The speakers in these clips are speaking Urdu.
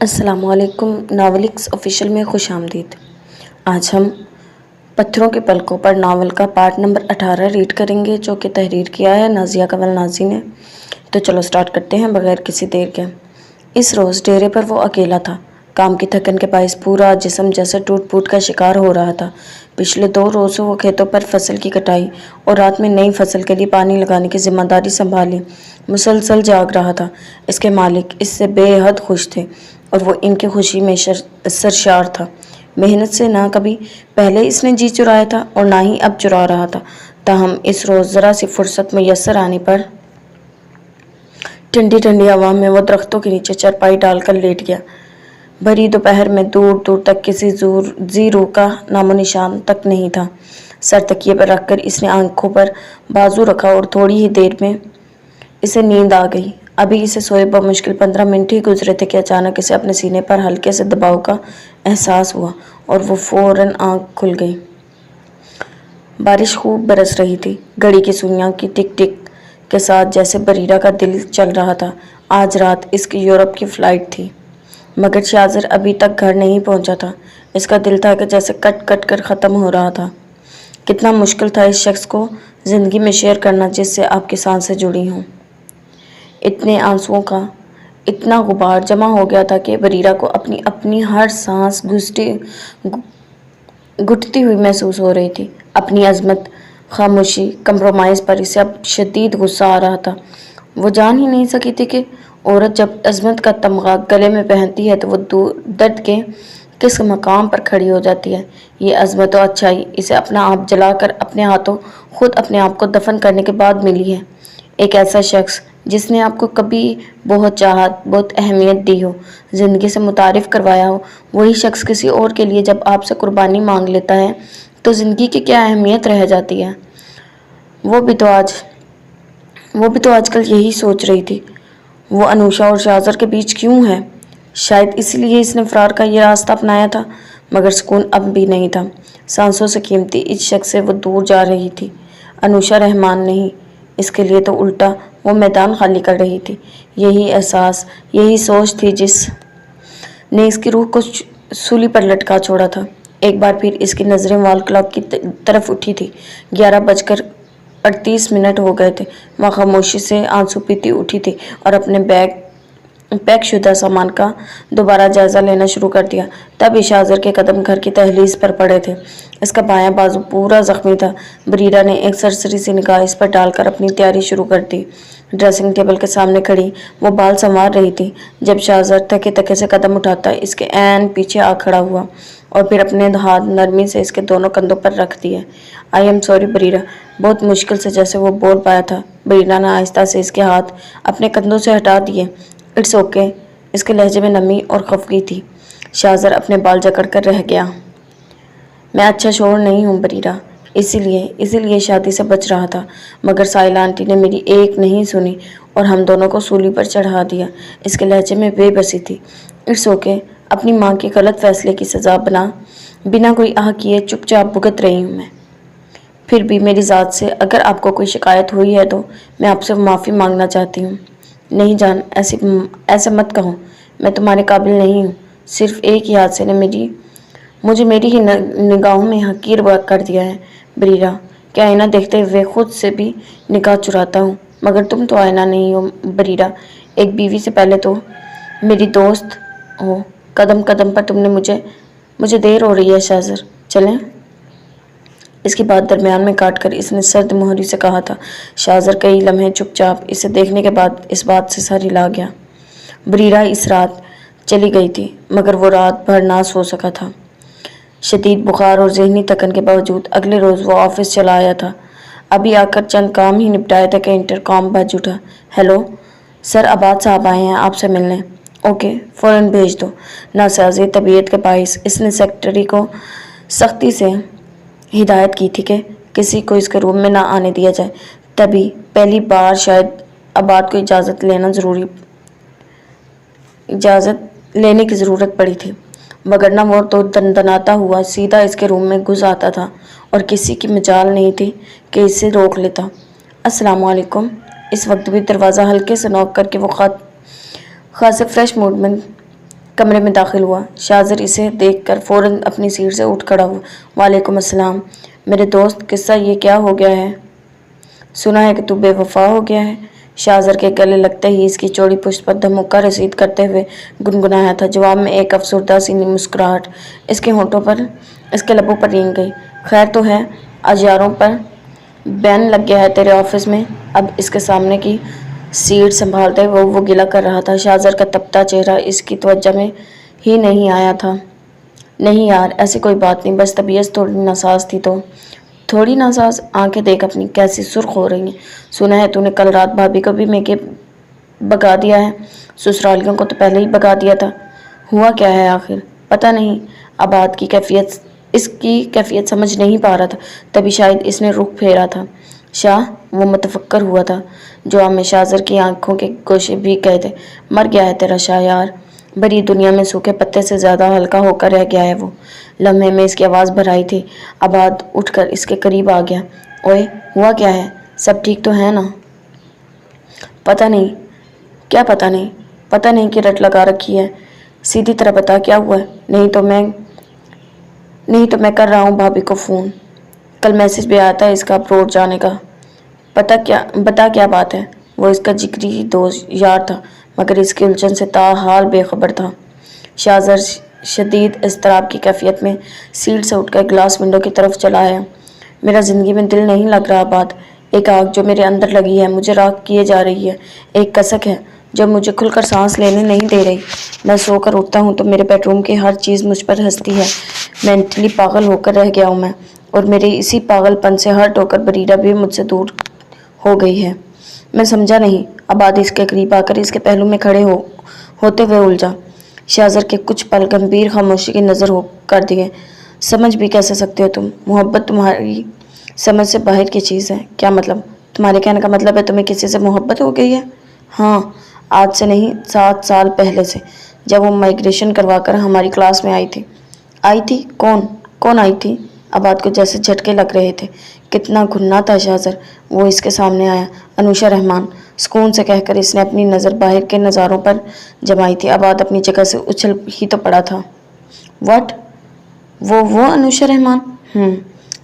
السلام علیکم، ناولکس آفیشیل میں خوش آمدید۔ آج ہم پتھروں کے پلکوں پر ناول کا پارٹ نمبر 18 ریڈ کریں گے، جو کہ تحریر کیا ہے نازیہ کنول نازی نے۔ تو چلو سٹارٹ کرتے ہیں بغیر کسی دیر کے۔ اس روز ڈیرے پر وہ اکیلا تھا۔ کام کی تھکن کے باعث پورا جسم جیسے ٹوٹ پھوٹ کا شکار ہو رہا تھا۔ پچھلے 2 روزوں وہ کھیتوں پر فصل کی کٹائی اور رات میں نئی فصل کے لیے پانی لگانے کی ذمہ داری سنبھالی مسلسل جاگ رہا تھا۔ اس کے مالک اس سے بے حد خوش تھے اور وہ ان کی خوشی میں سرشار تھا۔ محنت سے نہ کبھی پہلے اس نے جی چرایا تھا اور نہ ہی اب چرا رہا تھا۔ تاہم اس روز ذرا سی فرصت میسر آنے پر ٹھنڈی ٹھنڈی ہوا میں وہ درختوں کے نیچے چارپائی ڈال کر لیٹ گیا۔ بھری دوپہر میں دور دور تک کسی زی روح کا نام و نشان تک نہیں تھا۔ سر تکیے پر رکھ کر اس نے آنکھوں پر بازو رکھا اور تھوڑی ہی دیر میں اسے نیند آ گئی۔ ابھی اسے سوئے بمشکل 15 منٹ ہی گزرے تھے کہ اچانک اسے اپنے سینے پر ہلکے سے دباؤ کا احساس ہوا اور وہ فوراً آنکھ کھل گئی۔ بارش خوب برس رہی تھی۔ گھڑی کی سوئیاں کی ٹک ٹک کے ساتھ جیسے بریرہ کا دل چل رہا تھا۔ آج رات اس کی یورپ کی فلائٹ تھی، مگر شاذر ابھی تک گھر نہیں پہنچا تھا۔ اس کا دل تھا کہ جیسے کٹ کٹ کر ختم ہو رہا تھا۔ کتنا مشکل تھا اس شخص کو زندگی میں شیئر کرنا جس سے آپ کی سانسیں جڑی ہوں۔ اتنے آنسوؤں کا اتنا غبار جمع ہو گیا تھا کہ بریرہ کو اپنی ہر سانس گھٹتی ہوئی محسوس ہو رہی تھی۔ اپنی عظمت، خاموشی، کمپرومائز پر اسے اب شدید غصہ آ رہا تھا۔ وہ جان ہی نہیں سکی تھی کہ عورت جب عظمت کا تمغہ گلے میں پہنتی ہے تو وہ درد کے کس مقام پر کھڑی ہو جاتی ہے۔ یہ عظمت و اچھائی اسے اپنا آپ جلا کر اپنے ہاتھوں خود اپنے آپ کو دفن کرنے کے بعد ملی ہے۔ ایک ایسا شخص جس نے آپ کو کبھی بہت چاہت، بہت اہمیت دی ہو، زندگی سے متعارف کروایا ہو، وہی شخص کسی اور کے لیے جب آپ سے قربانی مانگ لیتا ہے تو زندگی کی کیا اہمیت رہ جاتی ہے۔ وہ بھی تو آج کل یہی سوچ رہی تھی۔ وہ انوشا اور شاذر کے بیچ کیوں ہے؟ شاید اسی لیے اس نے فرار کا یہ راستہ اپنایا تھا، مگر سکون اب بھی نہیں تھا۔ سانسوں سے قیمتی اس شخص سے وہ دور جا رہی تھی۔ انوشا رحمان نہیں، اس کے لیے تو الٹا وہ میدان خالی کر رہی تھی۔ یہی احساس، یہی سوچ تھی جس نے اس کی روح کو سولی پر لٹکا چھوڑا تھا۔ ایک بار پھر اس کی نظریں وال کلاک کی طرف اٹھی تھی۔ 11:38 ہو گئے تھے۔ وہ خاموشی سے آنسو پیتی اٹھی تھی اور اپنے پیک شدہ سامان کا دوبارہ جائزہ لینا شروع کر دیا۔ تب شاذر کے قدم گھر کی دہلیز پر پڑے تھے۔ اس کا بایاں بازو پورا زخمی تھا۔ بریرہ نے ایک سرسری سی نگاہ اس پر ڈال کر اپنی تیاری شروع کر دی۔ ڈریسنگ ٹیبل کے سامنے کھڑی وہ بال سنوار رہی تھی جب شاذر تھکے تھکے سے قدم اٹھاتا اس کے عین پیچھے آ کھڑا ہوا اور پھر اپنے ہاتھ نرمی سے اس کے دونوں کندھوں پر رکھ دیے۔ آئی ایم سوری بریرہ، بہت مشکل سے جیسے وہ بول پایا تھا۔ بریرہ نے آہستہ سے اس کے ہاتھ اپنے کندھوں سے ہٹا دیے۔ اٹس اوکے، اس کے لہجے میں نمی اور خفگی تھی۔ شاذر اپنے بال جکڑ کر رہ گیا۔ میں اچھا شوہر نہیں ہوں بریرہ، اسی لیے شادی سے بچ رہا تھا، مگر سائلہ آنٹی نے میری ایک نہیں سنی اور ہم دونوں کو سولی پر چڑھا دیا۔ اس کے لہجے میں بے بسی تھی۔ اٹس اوکے، اپنی ماں کے غلط فیصلے کی سزا بنا کوئی آہ کیے چپ چاپ بھگت رہی ہوں میں۔ پھر بھی میری ذات سے اگر آپ کو کوئی شکایت ہوئی ہے تو میں آپ سے معافی مانگنا چاہتی ہوں۔ نہیں جان، ایسے مت کہو، میں تمہارے قابل نہیں ہوں۔ صرف ایک ہی حادثے نے مجھے میری ہی نگاہوں میں حقیر کر دیا ہے بریرہ۔ کہ آئینہ دیکھتے ہوئے خود سے بھی نگاہ چراتا ہوں، مگر تم تو آئینہ نہیں ہو بریرہ۔ ایک بیوی سے پہلے تو میری دوست ہو۔ قدم قدم پر تم نے مجھے دیر ہو رہی ہے شاذر، چلیں؟ اس کی بات درمیان میں کاٹ کر اس نے سرد مہری سے کہا تھا۔ شاذر کئی لمحے چپ چاپ اسے دیکھنے کے بعد اس بات سے سر ہلا گیا۔ بریرہ اس رات چلی گئی تھی، مگر وہ رات بھر نہ سو سکا تھا۔ شدید بخار اور ذہنی تھکن کے باوجود اگلے روز وہ آفس چلا آیا تھا۔ ابھی آ کر چند کام ہی نپٹائے تھے کہ انٹرکام بج اٹھا۔ ہیلو سر، عباد صاحب آئے ہیں آپ سے ملنے۔ اوکے، فوراً بھیج دو۔ ناسازی طبیعت کے باعث اس نے سیکرٹری کو سختی سے ہدایت کی تھی کہ کسی کو اس کے روم میں نہ آنے دیا جائے۔ تبھی پہلی بار شاید عباد کو اجازت لینے کی ضرورت پڑی تھی، وگرنہ وہ تو دندناتا ہوا سیدھا اس کے روم میں گھس آتا تھا اور کسی کی مجال نہیں تھی کہ اسے روک لیتا۔ السلام علیکم۔ اس وقت بھی دروازہ ہلکے سے نوک کر کے وہ خاصے فریش موڈ میں کمرے میں داخل ہوا۔ شاذر اسے دیکھ کر فوراً اپنی سیٹ سے اٹھ کھڑا ہوا۔ وعلیکم السلام میرے دوست، قصہ یہ کیا ہو گیا ہے؟ سنا ہے کہ تو بے وفا ہو گیا ہے۔ شاذر کے گلے لگتے ہی اس کی چوڑی پشت پر دھمکا رسید کرتے ہوئے گنگنایا تھا۔ جواب میں ایک افسردہ سی مسکراہٹ اس کے ہونٹوں پر، اس کے لبوں پر رینگ گئی۔ خیر تو ہے؟ آج یاروں پر بین لگ گیا ہے تیرے آفس میں؟ اب اس کے سامنے کی سیٹ سنبھالتے ہوئے وہ گلہ کر رہا تھا۔ شاذر کا تپتا چہرہ اس کی توجہ میں ہی نہیں آیا تھا۔ نہیں یار، ایسی کوئی بات نہیں، بس طبیعت تھوڑی ناساز تھی تو۔ تھوڑی ناساز؟ آنکھیں دیکھ اپنی کیسی سرخ ہو رہی ہیں۔ سنا ہے تو نے کل رات بھابھی کو بھی میکے بگا دیا ہے۔ سسرالیوں کو تو پہلے ہی بگا دیا تھا۔ ہوا کیا ہے آخر؟ پتہ نہیں۔ آباد کی اس کی کیفیت سمجھ نہیں پا رہا تھا، تبھی شاید اس نے رخ پھیرا تھا۔ شاہ؟ وہ متفکر ہوا تھا۔ جواب میں شاذر کی آنکھوں کے گوشے بھیگ گئے تھے۔ مر گیا ہے تیرا شاہ یار، بڑی دنیا میں سوکھے پتے سے زیادہ ہلکا ہو کر رہ گیا ہے وہ۔ لمحے میں اس کی آواز بھر آئی تھی۔ آباد اٹھ کر اس کے قریب آ گیا۔ اوئے، ہوا کیا ہے؟ سب ٹھیک تو ہے نا؟ پتہ نہیں۔ کیا پتہ نہیں؟ پتہ نہیں کہ رٹ لگا رکھی ہے۔ سیدھی طرح بتا کیا ہوا ہے، نہیں تو میں کر رہا ہوں بھابھی کو فون۔ کل میسج بھی آیا تھا اس کا ابروڈ جانے کا۔ بتا کیا بات ہے؟ وہ اس کا جگری دوست یار تھا، مگر اس کی الجھن سے تاحال بے خبر تھا۔ شاذر شدید اضطراب کی کیفیت میں سیٹ سے اٹھ کر گلاس ونڈو کی طرف چلا آیا۔ میرا زندگی میں دل نہیں لگ رہا بات۔ ایک آگ جو میرے اندر لگی ہے مجھے راکھ کیے جا رہی ہے۔ ایک کسک ہے جو مجھے کھل کر سانس لینے نہیں دے رہی۔ میں سو کر اٹھتا ہوں تو میرے بیڈ روم کی ہر چیز مجھ پر ہنستی ہے۔ مینٹلی پاگل ہو کر رہ گیا ہوں میں، اور میرے اسی پاگل پن سے ہر ٹوکر بریرہ بھی مجھ سے دور ہو گئی ہے۔ میں سمجھا نہیں۔ آباد اس کے قریب آ کر اس کے پہلو میں کھڑے ہوتے ہوئے الجھا۔ شاذر کے کچھ پل گمبھیر خاموشی کی نظر ہو کر دیے۔ سمجھ بھی کیسے سکتے ہو تم؟ محبت تمہاری سمجھ سے باہر کی چیز ہے۔ کیا مطلب؟ تمہارے کہنے کا مطلب ہے تمہیں کسی سے محبت ہو گئی ہے؟ ہاں، آج سے نہیں 7 سال پہلے سے، جب وہ مائگریشن کروا کر ہماری کلاس میں آئی تھی۔ آئی تھی؟ کون آئی تھی؟ آباد کو جیسے جھٹکے لگ رہے تھے۔ کتنا گھننا تھا شاذر۔ وہ اس کے سامنے آیا۔ انوشا رحمان، سکون سے کہہ کر اس نے اپنی نظر باہر کے نظاروں پر جمائی تھی۔ آباد اپنی جگہ سے اچھل ہی تو پڑا تھا۔ واٹ؟ وہ انوشا رحمان؟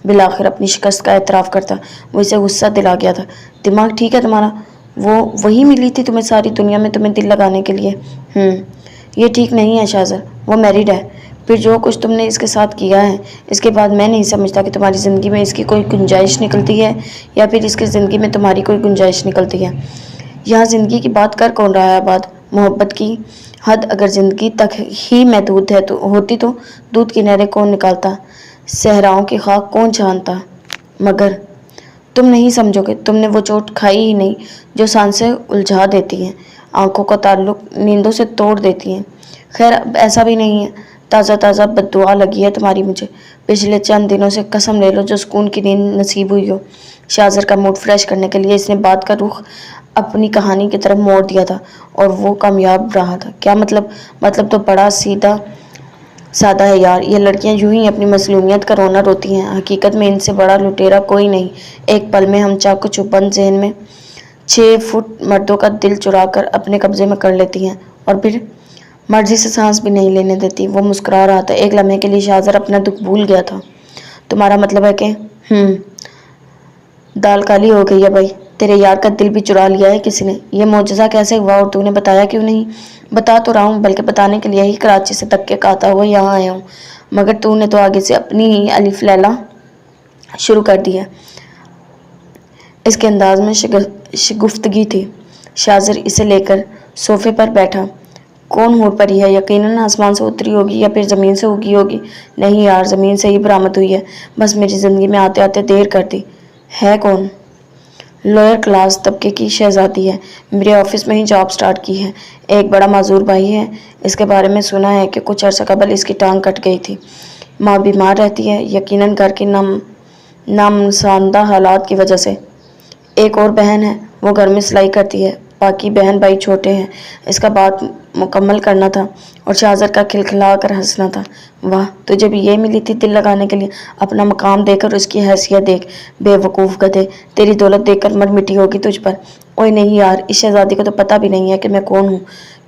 بالآخر اپنی شکست کا اعتراف کرتا وہ اسے غصہ دلا گیا تھا۔ دماغ ٹھیک ہے تمہارا؟ وہ وہی ملی تھی تمہیں ساری دنیا میں تمہیں دل لگانے کے لیے؟ یہ ٹھیک نہیں ہے شاذر، وہ میرڈ ہے۔ پھر جو کچھ تم نے اس کے ساتھ کیا ہے، اس کے بعد میں نہیں سمجھتا کہ تمہاری زندگی میں اس کی کوئی گنجائش نکلتی ہے یا پھر اس کی زندگی میں تمہاری کوئی گنجائش نکلتی ہے۔ یہاں زندگی کی بات کر کون رہا ہے آباد؟ محبت کی حد اگر زندگی تک ہی محدود ہوتی تو دودھ کی نہریں کون نکالتا، صحراؤں کی خاک کون چھانتا؟ مگر تم نہیں سمجھو گے، تم نے وہ چوٹ کھائی ہی نہیں جو سانسیں الجھا دیتی ہیں، آنکھوں کا تعلق نیندوں سے توڑ دیتی ہیں۔ خیر اب ایسا بھی نہیں ہے، تازہ بددعا لگی ہے تمہاری مجھے۔ پچھلے چند دنوں سے قسم لے لو جو سکون کی نیند نصیب ہوئی ہو۔ شاذر کا موڈ فریش کرنے کے لیے اس نے بات کا رخ اپنی کہانی کی طرف موڑ دیا تھا، اور وہ کامیاب رہا تھا۔ کیا مطلب؟ مطلب تو بڑا سادہ ہے یار۔ یہ لڑکیاں یوں ہی اپنی مظلومیت کا رونا روتی ہیں، حقیقت میں ان سے بڑا لٹیرا کوئی نہیں۔ ایک پل میں ہم چاقو چوبند ذہن میں 6 فٹ مردوں کا دل چرا کر اپنے قبضے میں کر لیتی ہیں، اور پھر مرضی سے سانس بھی نہیں لینے دیتی۔ وہ مسکرا رہا تھا۔ ایک لمحے کے لیے شاذر اپنا دکھ بھول گیا تھا۔ تمہارا مطلب ہے کہ دال کالی ہو گئی ہے بھائی، تیرے یار کا دل بھی چرا لیا ہے کسی نے۔ یہ معجزہ کیسے ہوا اور تو نے بتایا کیوں نہیں؟ بتا تو رہا ہوں، بلکہ بتانے کے لیے ہی کراچی سے دھکے کھاتا ہوا یہاں آیا ہوں، مگر تو نے تو آگے سے اپنی ہی الف لیلا شروع کر دی ہے۔ اس کے انداز میں شگفتگی تھی۔ شاذر اسے لے کر صوفے پر بیٹھا۔ کون حور پری ہے؟ یقیناً آسمان سے اتری ہوگی یا پھر زمین سے اگی ہوگی۔ نہیں یار، زمین سے ہی برآمد ہوئی ہے، بس میری زندگی میں آتے آتے دیر کر دی۔ ہے کون؟ لوئر کلاس طبقے کی شہزادی ہے، میرے آفس میں ہی جاب سٹارٹ کی ہے۔ ایک بڑا معذور بھائی ہے، اس کے بارے میں سنا ہے کہ کچھ عرصہ قبل اس کی ٹانگ کٹ گئی تھی۔ ماں بیمار رہتی ہے، یقیناً گھر کے نامساندہ حالات کی وجہ سے۔ ایک اور بہن ہے، وہ گھر میں سلائی کرتی ہے، باقی بہن بھائی چھوٹے ہیں۔ اس کا بات مکمل کرنا تھا اور شاذر کا کھلکھلا کر ہنسنا تھا۔ واہ، تجھے بھی یہ ملی تھی دل لگانے کے لیے؟ اپنا مقام دیکھ کر اس کی حیثیت دیکھ، بے وقوف گدھے، تیری دولت دیکھ کر مر مٹی ہوگی تجھ پر۔ اوئے نہیں یار، اس شہزادی کو تو پتہ بھی نہیں ہے کہ میں کون ہوں،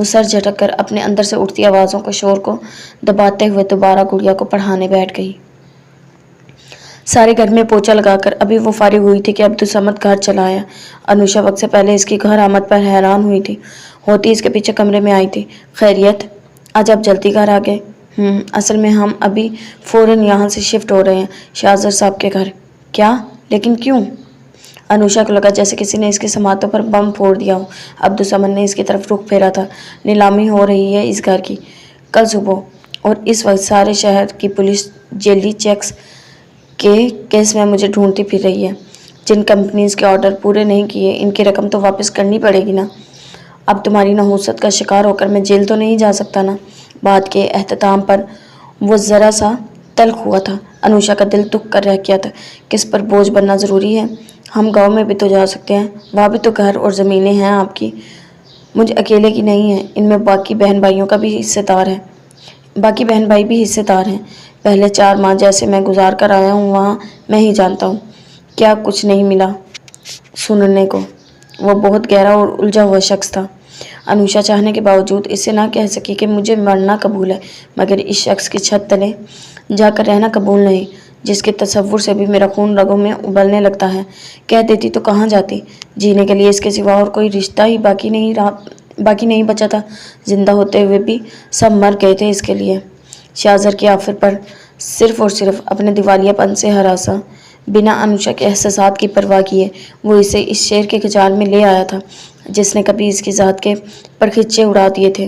وہ سر جھٹک کر اپنے اندر سے اٹھتی آوازوں کو شور کو دباتے ہوئے دوبارہ گڑیا کو پڑھانے بیٹھ گئی۔ سارے گھر میں پوچھا لگا کر ابھی وہ فارغ ہوئی تھی کہ عبدالصمد گھر چلا آیا۔ انوشا وقت سے پہلے اس کی گھر آمد پر حیران ہوئی تھی، ہوتی اس کے پیچھے کمرے میں آئی تھی۔ خیریت؟ آج آپ جلدی گھر آ گئے؟ اصل میں ہم ابھی فوراً یہاں سے شفٹ ہو رہے ہیں شاہزر صاحب کے گھر۔ کیا؟ لیکن کیوں؟ انوشا کو لگا جیسے کسی نے اس کے سماعتوں پر بم پھوڑ دیا ہو۔ عبدالصمد نے اس کی طرف رخ پھیرا تھا۔ نیلامی ہو رہی ہے اس گھر کی کل صبح، اور اس وقت سارے شہر کی پولیس جیلی چیکس کے کیس میں مجھے ڈھونڈتی پھر رہی ہے۔ جن کمپنیز کے آرڈر پورے نہیں کیے ان کی رقم تو واپس کرنی پڑے گی نا۔ اب تمہاری نحوست کا شکار ہو کر میں جیل تو نہیں جا سکتا نا؟ بات کے اختتام پر وہ ذرا سا تلخ ہوا تھا۔ انوشا کا دل دکھ کر رہ گیا تھا۔ کس پر بوجھ بننا ضروری ہے؟ ہم گاؤں میں بھی تو جا سکتے ہیں، وہاں بھی تو گھر اور زمینیں ہیں آپ کی، مجھ اکیلے کی نہیں ہیں، ان میں باقی بہن بھائیوں کا بھی حصے دار ہے۔ باقی بہن بھائی بھی حصے دار ہیں۔ پہلے 4 ماہ جیسے میں گزار کر آیا ہوں وہاں میں ہی جانتا ہوں، کیا کچھ نہیں ملا سننے کو۔ وہ بہت گہرا اور الجھا ہوا شخص تھا۔ انوشا چاہنے کے باوجود اسے نہ کہہ سکی کہ مجھے مرنا قبول ہے، مگر اس شخص کی چھت تلے جا کر رہنا قبول نہیں، جس کے تصور سے بھی میرا خون رگوں میں ابلنے لگتا ہے۔ کہہ دیتی تو کہاں جاتی؟ جینے کے لیے اس کے سوا اور کوئی رشتہ ہی باقی نہیں بچا تھا۔ زندہ ہوتے ہوئے بھی سب مر گئے تھے اس کے لیے۔ شاہزر کی آفر پر صرف اور صرف اپنے دیوالیہ پن سے ہراساں، بنا انوشا کے احساسات کی پرواہ کیے وہ اسے اس شیر کے جال میں لے آیا تھا جس نے کبھی اس کی ذات کے پرخچے اڑا دیے تھے۔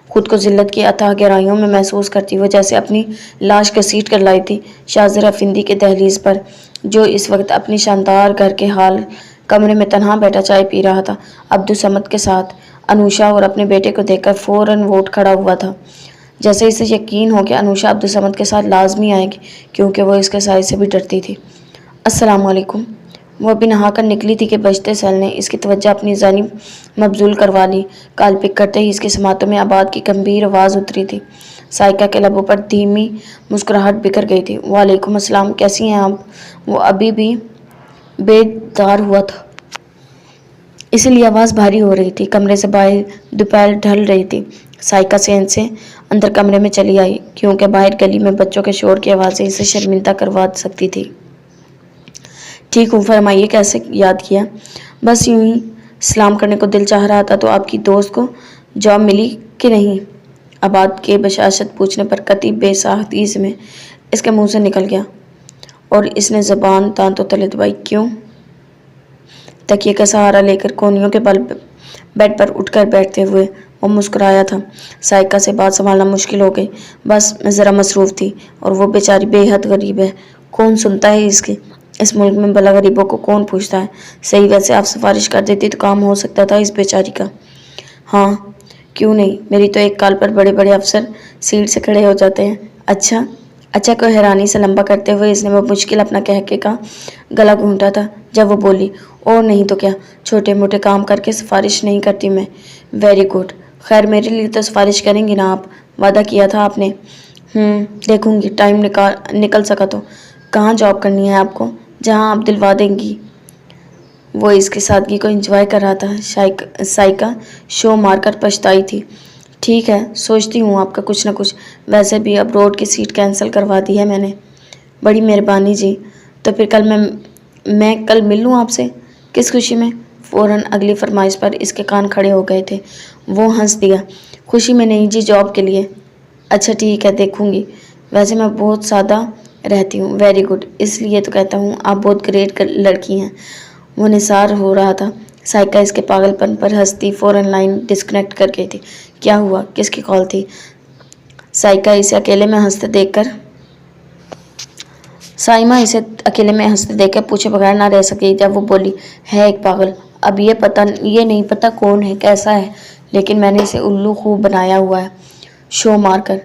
خود کو ذلت کی اتھاہ گہرائیوں میں محسوس کرتی وہ جیسے اپنی لاش گھسیٹ کر لائی تھی شاہزر افندی کے دہلیز پر، جو اس وقت اپنی شاندار گھر کے حال کمرے میں تنہا بیٹھا چائے پی رہا تھا عبدالصمد کے ساتھ۔ انوشا اور اپنے بیٹے کو دیکھ کر فوراً وہ اٹھ کھڑا ہوا تھا، جیسے اسے یقین ہو کہ انوشا عبدالصمد کے ساتھ لازمی آئے گی، کیونکہ وہ اس کے سائے سے بھی ڈرتی تھی۔ السلام علیکم۔ وہ ابھی نہا کر نکلی تھی کہ بجتے سیل نے اس کی توجہ اپنی جانب مبذول کروا لی۔ کال پک کرتے ہی اس کی سماعتوں میں آباد کی گمبھیر آواز اتری تھی۔ سائقہ کے لبوں پر دھیمی مسکراہٹ بکھر گئی تھی۔ وعلیکم السلام، کیسی ہیں آپ؟ وہ ابھی بھی بیدار ہوا تھا، اسی لیے آواز بھاری ہو رہی تھی۔ کمرے سے باہر دوپہر ڈھل رہی تھی۔ سائقہ سین سے اندر کمرے میں چلی آئی، کیونکہ باہر گلی میں بچوں کے شور کی آوازیں اسے شرمندہ کروا سکتی تھی۔ ٹھیک ہوں، فرمائیے کیسے یاد کیا؟ بس یوں ہی سلام کرنے کو دل چاہ رہا تھا۔ تو آپ کی دوست کو جاب ملی کہ نہیں؟ آباد کے بشاشت پوچھنے پر قطعی بے ساختگی میں اس کے منہ سے نکل گیا، اور اس نے زبان دانتوں تلے دبائی۔ کیوں؟ تکیے کا سہارا لے کر کونیوں کے بل بیڈ پر اٹھ کر بیٹھتے ہوئے وہ مسکرایا تھا۔ سائقہ سے بات سنبھالنا مشکل ہو گئی۔ بس میں ذرا مصروف تھی، اور وہ بیچاری بے حد غریب ہے، کون سنتا ہے اس کی؟ اس ملک میں بلا غریبوں کو کون پوچھتا ہے؟ صحیح، ویسے آپ سفارش کر دیتی تو کام ہو سکتا تھا اس بیچاری کا۔ ہاں کیوں نہیں، میری تو ایک کال پر بڑے بڑے افسر سیٹ سے کھڑے ہو جاتے ہیں۔ اچھا کو حیرانی سے لمبا کرتے ہوئے اس نے وہ مشکل اپنا کہکے کا گلا گھونٹا تھا جب وہ بولی، اور نہیں تو کیا، چھوٹے موٹے کام کر کے سفارش نہیں کرتی میں۔ ویری گڈ، خیر میرے لیے تو سفارش کریں گی نا آپ؟ وعدہ کیا تھا آپ نے۔ دیکھوں گی ٹائم نکل سکا تو۔ کہاں جاب کرنی ہے آپ کو؟ جہاں آپ دلوا دیں گی۔ وہ اس کی سادگی کو انجوائے کر رہا تھا۔ سائقہ شو مار کر پچھتائی تھی۔ ٹھیک ہے، سوچتی ہوں آپ کا کچھ نہ کچھ، ویسے بھی اب روڈ کی سیٹ کینسل کروا دی ہے میں نے۔ بڑی مہربانی جی، تو پھر میں کل مل لوں آپ سے؟ کس خوشی میں؟ فوراً اگلی فرمائش پر اس کے کان کھڑے ہو گئے تھے۔ وہ ہنس دیا۔ خوشی میں نہیں جی، جاب کے لیے۔ اچھا ٹھیک ہے، دیکھوں گی۔ ویسے میں بہت سادہ رہتی ہوں۔ ویری گڈ، اس لیے تو کہتا ہوں آپ بہت گریٹ لڑکی ہیں۔ وہ نثار ہو رہا تھا۔ سائقہ اس کے پاگل پن پر ہنستی فوراً لائن ڈسکنیکٹ کر گئی تھی۔ کیا ہوا؟ کس کی کال تھی؟ سائمہ اسے اکیلے میں ہنستے دیکھ کر پوچھے بغیر نہ رہ سکی جب وہ بولی، ہے ایک پاگل، اب یہ نہیں پتا کون ہے، کیسا ہے، لیکن میں نے اسے الو خوب بنایا ہوا ہے شو مار کر۔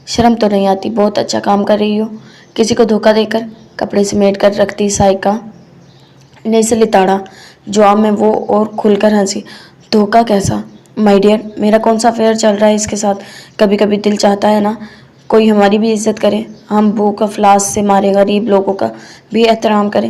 شرم تو نہیں آتی؟ بہت اچھا کام کر رہی ہو، کسی کو دھوکہ دے کر۔ کپڑے سمیٹ کر رکھتی سائقہ نے اسے لتاڑا۔ جواب میں وہ اور کھل کر ہنسی۔ دھوکہ کیسا؟ مائی ڈیئر، میرا کون سا افیئر چل رہا ہے اس کے ساتھ؟ کبھی کبھی دل چاہتا ہے نا کوئی ہماری بھی عزت کرے، ہم بھوک افلاس سے مارے غریب لوگوں کا بھی احترام کریں۔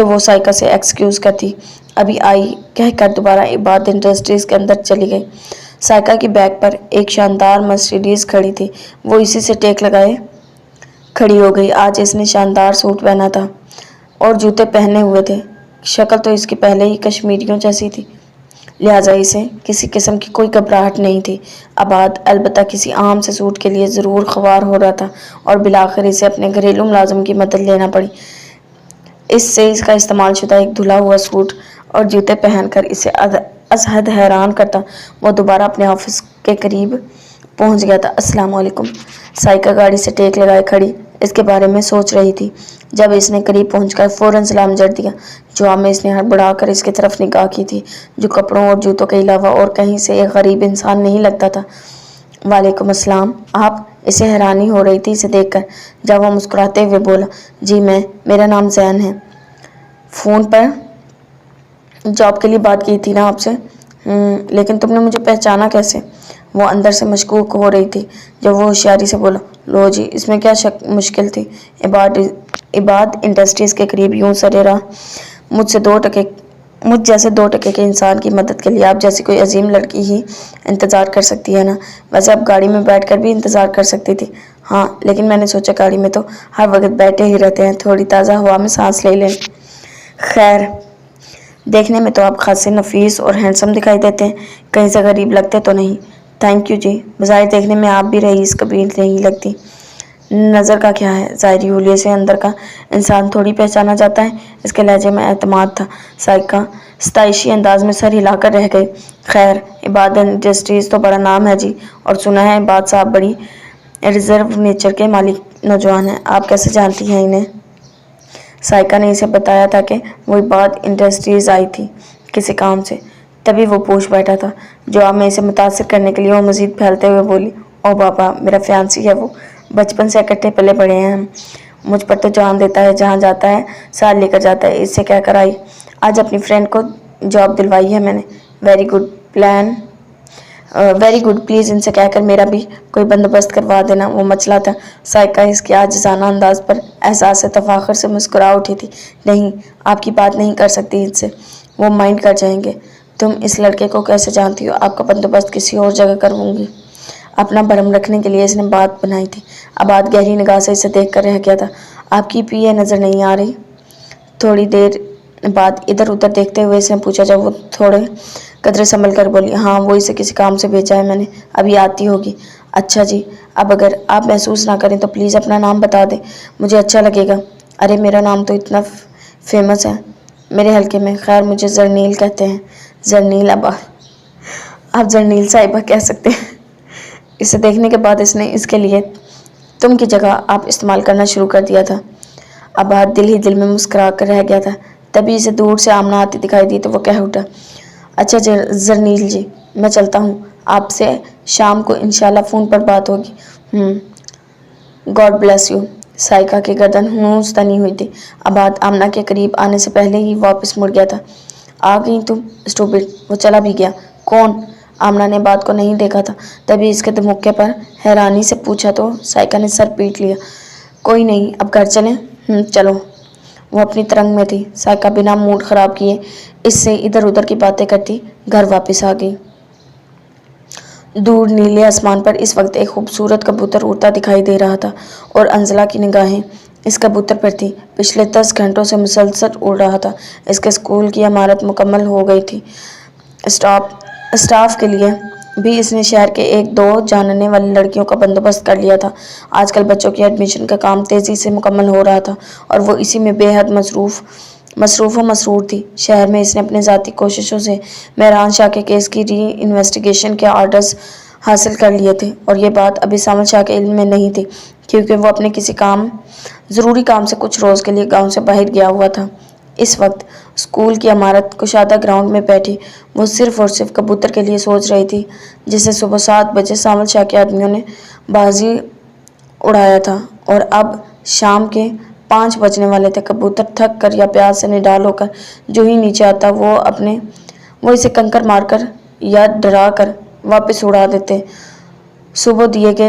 تو وہ سائقہ سے ایکسکیوز کرتی ابھی آئی کہہ کر دوبارہ عباد انڈسٹریز کے اندر چلی گئی۔ سائقہ کی بیک پر ایک شاندار مرسیڈیز کھڑی تھی، وہ اسی سے ٹیک لگائے کھڑی ہو گئی۔ آج اس نے شاندار سوٹ پہنا تھا اور جوتے پہنے ہوئے تھے، شکل تو اس کی پہلے ہی کشمیریوں جیسی تھی، لہٰذا اسے کسی قسم کی کوئی گھبراہٹ نہیں تھی۔ عباد البتہ کسی عام سے سوٹ کے لیے ضرور خوار ہو رہا تھا اور بالآخر اسے اپنے گھریلو ملازم کی مدد لینا پڑی۔ اس سے اس کا استعمال شدہ ایک دھلا ہوا سوٹ اور جوتے پہن کر اسے از حد حیران کرتا۔ وہ دوبارہ اپنے آفس کے قریب پہنچ گیا تھا۔ السلام علیکم۔ سائقہ گاڑی سے ٹیک لگائے کھڑی اس کے بارے میں سوچ رہی تھی جب اس نے قریب پہنچ کر فوراً سلام جڑ دیا۔ جواب میں اس نے ہڑبڑا کر اس کی طرف نگاہ کی تھی، جو کپڑوں اور جوتوں کے علاوہ اور کہیں سے ایک غریب انسان نہیں لگتا تھا۔ وعلیکم السلام۔ آپ؟ اسے حیرانی ہو رہی تھی اسے دیکھ کر، جب وہ مسکراتے ہوئے بولا، جی میرا نام زین ہے۔ فون پر جاب کے لیے بات کی تھی نا آپ سے؟ لیکن تم نے مجھے پہچانا کیسے؟ وہ اندر سے مشکوک ہو رہی تھی جب وہ ہوشیاری سے بولا، لو جی اس میں کیا مشکل تھی؟ عباد انڈسٹریز کے قریب یوں سرے راہ مجھ جیسے 2 ٹکے کے انسان کی مدد کے لیے آپ جیسی کوئی عظیم لڑکی ہی انتظار کر سکتی ہے نا؟ ویسے آپ گاڑی میں بیٹھ کر بھی انتظار کر سکتی تھی۔ ہاں لیکن میں نے سوچا گاڑی میں تو ہر وقت بیٹھے ہی رہتے ہیں، تھوڑی تازہ ہوا میں سانس لے لیں۔ خیر، دیکھنے میں تو آپ خاصے نفیس اور ہینڈسم دکھائی دیتے ہیں، کہیں سے غریب لگتے تو نہیں۔ تھینک یو جی، بظاہر دیکھنے میں آپ بھی رئیس کبیر نہیں لگتی۔ نظر کا کیا ہے، ظاہری حلیے سے اندر کا انسان تھوڑی پہچانا جاتا ہے۔ اس کے لہجے میں اعتماد تھا۔ سائقہ ستائشی انداز میں سر ہلا کر رہ گئی۔ خیر، عباد انڈسٹریز تو بڑا نام ہے جی، اور سنا ہے عباد صاحب بڑی ریزرو نیچر کے مالک نوجوان ہیں، آپ کیسے جانتی ہیں انہیں؟ سائقہ نے اسے بتایا تھا کہ وہ عباد انڈسٹریز آئی تھی کسی کام سے، تبھی وہ پوچھ بیٹھا تھا۔ جواب میں اسے متاثر کرنے کے لیے وہ مزید پھیلتے ہوئے بولی، او بابا میرا فیانسی ہے وہ، بچپن سے اکٹھے پلے بڑے ہیں ہم، مجھ پر تو جان دیتا ہے، جہاں جاتا ہے ساتھ لے کر جاتا ہے۔ اس سے کہہ کر آئی، آج اپنی فرینڈ کو جاب دلوائی ہے میں نے۔ ویری گڈ، پلیز ان سے کہہ کر میرا بھی کوئی بندوبست کروا دینا۔ وہ مچلا تھا۔ سائقہ اس کے عاجزانہ انداز پر احساس تفاخر سے مسکرا اٹھی تھی۔ نہیں، آپ کی بات نہیں کر سکتی ان سے، وہ مائنڈ کر جائیں گے۔ تم اس لڑکے کو کیسے جانتی ہو؟ آپ کا بندوبست کسی اور جگہ کروں گی۔ اپنا بھرم رکھنے کے لیے اس نے بات بنائی تھی۔ عباد گہری نگاہ سے اسے دیکھ کر رہ گیا تھا۔ آپ کی پی اے نظر نہیں آ رہی؟ تھوڑی دیر بعد ادھر ادھر دیکھتے ہوئے اس نے پوچھا، جب وہ تھوڑے قدرے سنبھل کر بولی، ہاں وہ اسے کسی کام سے بھیجا ہے میں نے، ابھی آتی ہوگی۔ اچھا جی، اب اگر آپ محسوس نہ کریں تو پلیز اپنا نام بتا دیں، مجھے اچھا لگے گا۔ ارے میرا نام تو اتنا فیمس ہے میرے حلقے میں، خیر مجھے زرنیل کہتے ہیں۔ زرنیل؟ اب آپ زرنیل صاحبہ کہہ سکتے ہیں۔ اسے دیکھنے کے بعد اس نے اس کے لیے تم کی جگہ آپ استعمال کرنا شروع کر دیا تھا۔ عباد دل ہی دل میں مسکرا کر رہ گیا تھا۔ تبھی اسے دور سے آمنہ آتی دکھائی دی تو وہ کہہ اٹھا، اچھا زرنیل جی میں چلتا ہوں، آپ سے شام کو انشاءاللہ فون پر بات ہوگی۔ God bless you. سائقہ کی گردن ہنوز تنی ہوئی تھی۔ عباد آمنہ کے قریب آنے سے پہلے ہی واپس مڑ گیا تھا۔ آ گئی تم اسٹوپڈ، وہ چلا بھی گیا۔ کون؟ آمنہ نے بات کو نہیں دیکھا تھا، تبھی اس کے دھمکے پر حیرانی سے پوچھا تو سائقہ نے سر پیٹ لیا۔ کوئی نہیں، اب گھر چلیں؟ چلو۔ وہ اپنی ترنگ میں تھی۔ سائقہ بنا موڈ خراب کیے اس سے ادھر ادھر کی باتیں کرتی گھر واپس آ گئی۔ دور نیلے آسمان پر اس وقت ایک خوبصورت کبوتر اڑتا دکھائی دے رہا تھا اور انزلہ کی نگاہیں اس کبوتر پر تھی۔ پچھلے 10 گھنٹوں سے مسلسل اڑ رہا تھا۔ اس کے اسکول کی عمارت مکمل ہو گئی تھی۔ اسٹاف کے لیے بھی اس نے شہر کے 1-2 جاننے والی لڑکیوں کا بندوبست کر لیا تھا۔ آج کل بچوں کی ایڈمیشن کا کام تیزی سے مکمل ہو رہا تھا اور وہ اسی میں بے حد مصروف و مسرور تھی۔ شہر میں اس نے اپنے ذاتی کوششوں سے مہران شاہ کے کیس کی ری انویسٹیگیشن کے آرڈرز حاصل کر لیے تھے، اور یہ بات ابھی سامل شاہ کے علم میں نہیں تھی کیونکہ وہ اپنے کسی ضروری کام سے کچھ روز کے لیے گاؤں سے باہر گیا ہوا تھا۔ اس وقت اسکول کی عمارت کشادہ گراؤنڈ میں بیٹھی وہ صرف اور صرف کبوتر کے لیے سوچ رہی تھی جسے صبح 7 بجے سامل شاہ کے آدمیوں نے بازی اڑایا تھا، اور اب شام کے 5 بجنے والے تھے۔ کبوتر تھک کر یا پیاس سے نڈال ہو کر جو ہی نیچے آتا وہ اسے کنکر مار کر یا ڈرا کر واپس اڑا دیتے۔ صبح دیے کے